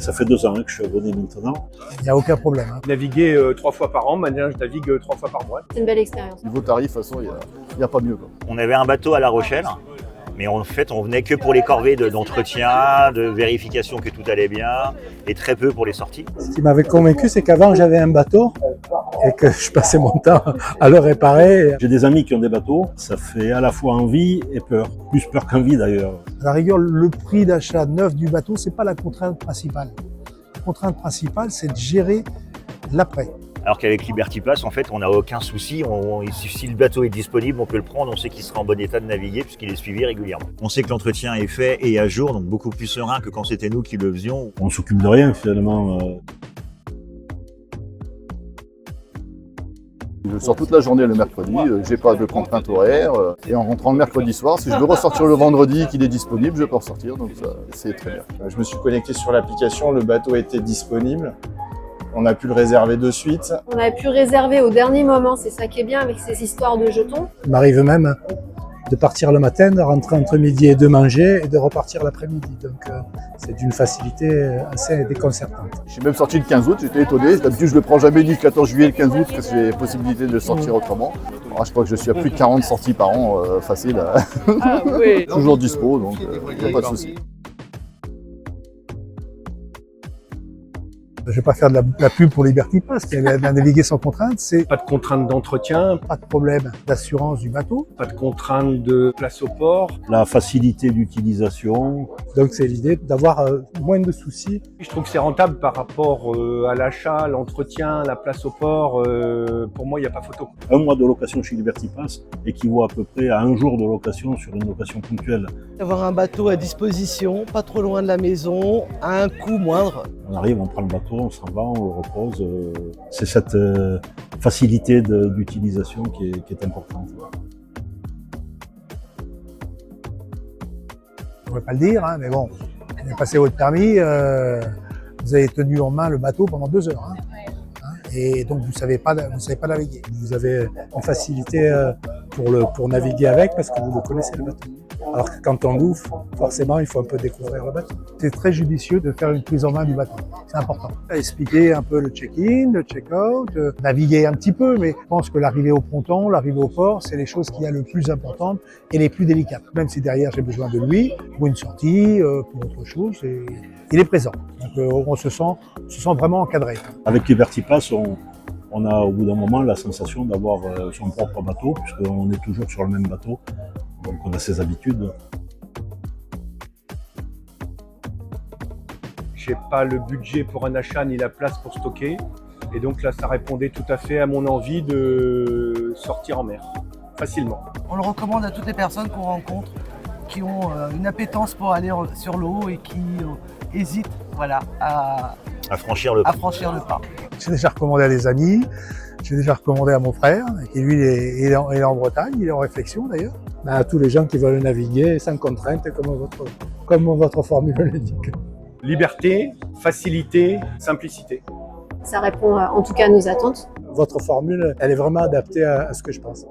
Ça fait 2 ans que je suis abonné maintenant. Il n'y a aucun problème. Naviguer 3 fois par an, maintenant je navigue 3 fois par mois. C'est une belle expérience. Niveau tarif, de toute façon, il n'y a pas mieux, quoi. On avait un bateau à La Rochelle, mais en fait on venait que pour les corvées d'entretien, de vérification que tout allait bien, et très peu pour les sorties. Ce qui m'avait convaincu, c'est qu'avant j'avais un bateau et que je passais mon temps à le réparer. J'ai des amis qui ont des bateaux, ça fait à la fois envie et peur. Plus peur qu'envie d'ailleurs. À la rigueur, le prix d'achat neuf du bateau, c'est pas la contrainte principale. La contrainte principale, c'est de gérer l'après. Alors qu'avec Liberty Pass, en fait, on n'a aucun souci. Si le bateau est disponible, on peut le prendre. On sait qu'il sera en bon état de naviguer puisqu'il est suivi régulièrement. On sait que l'entretien est fait et à jour, donc beaucoup plus serein que quand c'était nous qui le faisions. On s'occupe de rien finalement. Je sors toute la journée le mercredi, j'ai pas de contrainte horaire. Et en rentrant le mercredi soir, si je veux ressortir le vendredi qu'il est disponible, je peux ressortir. Donc ça, c'est très bien. Je me suis connecté sur l'application, le bateau était disponible. On a pu le réserver de suite. On a pu réserver au dernier moment, c'est ça qui est bien avec ces histoires de jetons. Il m'arrive même de partir le matin, de rentrer entre midi et de manger et de repartir l'après-midi. Donc c'est d'une facilité assez déconcertante. Je suis même sorti le 15 août, j'étais étonné. D'habitude, je le prends jamais ni le 14 juillet le 15 août parce que j'ai possibilité de sortir autrement. Alors, je crois que je suis à plus de 40 sorties par an, facile. Ah, oui. Toujours dispo, donc il n'y a pas de souci. Je ne vais pas faire de la pub pour Liberty Pass, qui est la naviguer sans contrainte, c'est Pas de contrainte d'entretien, pas de problème d'assurance du bateau. pas de contrainte de place au port. La facilité d'utilisation. Donc c'est l'idée d'avoir moins de soucis. Je trouve que c'est rentable par rapport à l'achat, l'entretien, la place au port. Pour moi, il n'y a pas photo. 1 mois de location chez Liberty Pass équivaut à peu près à 1 jour de location sur une location ponctuelle. Avoir un bateau à disposition, pas trop loin de la maison, à un coût moindre. On arrive, on prend le bateau, on s'en va, on le repose. C'est cette facilité d'utilisation qui est importante. Je ne pourrais pas le dire, mais bon, vous avez passé votre permis, vous avez tenu en main le bateau pendant 2 heures. Et donc vous ne savez pas naviguer. Vous avez une facilité pour naviguer avec parce que vous le connaissez le bateau. Alors que quand on l'ouvre, forcément il faut un peu découvrir le bateau. C'est très judicieux de faire une prise en main du bateau, c'est important. Expliquer un peu le check-in, le check-out, naviguer un petit peu, mais je pense que l'arrivée au ponton, l'arrivée au port, c'est les choses qu'il y a le plus importantes et les plus délicates. Même si derrière j'ai besoin de lui pour une sortie, pour autre chose, il est présent. Donc on se sent vraiment encadré. Avec Liberty Pass, on a au bout d'un moment la sensation d'avoir son propre bateau, puisqu'on est toujours sur le même bateau, donc on a ses habitudes. J'ai pas le budget pour un achat ni la place pour stocker. Et donc là, ça répondait tout à fait à mon envie de sortir en mer, facilement. On le recommande à toutes les personnes qu'on rencontre qui ont une appétence pour aller sur l'eau et qui hésitent à franchir le pas. J'ai déjà recommandé à des amis, j'ai déjà recommandé à mon frère, qui lui il est en Bretagne, il est en réflexion d'ailleurs. À tous les gens qui veulent naviguer sans contrainte, comme votre formule l'indique. Liberté, facilité, simplicité. Ça répond en tout cas à nos attentes. Votre formule, elle est vraiment adaptée à ce que je pense.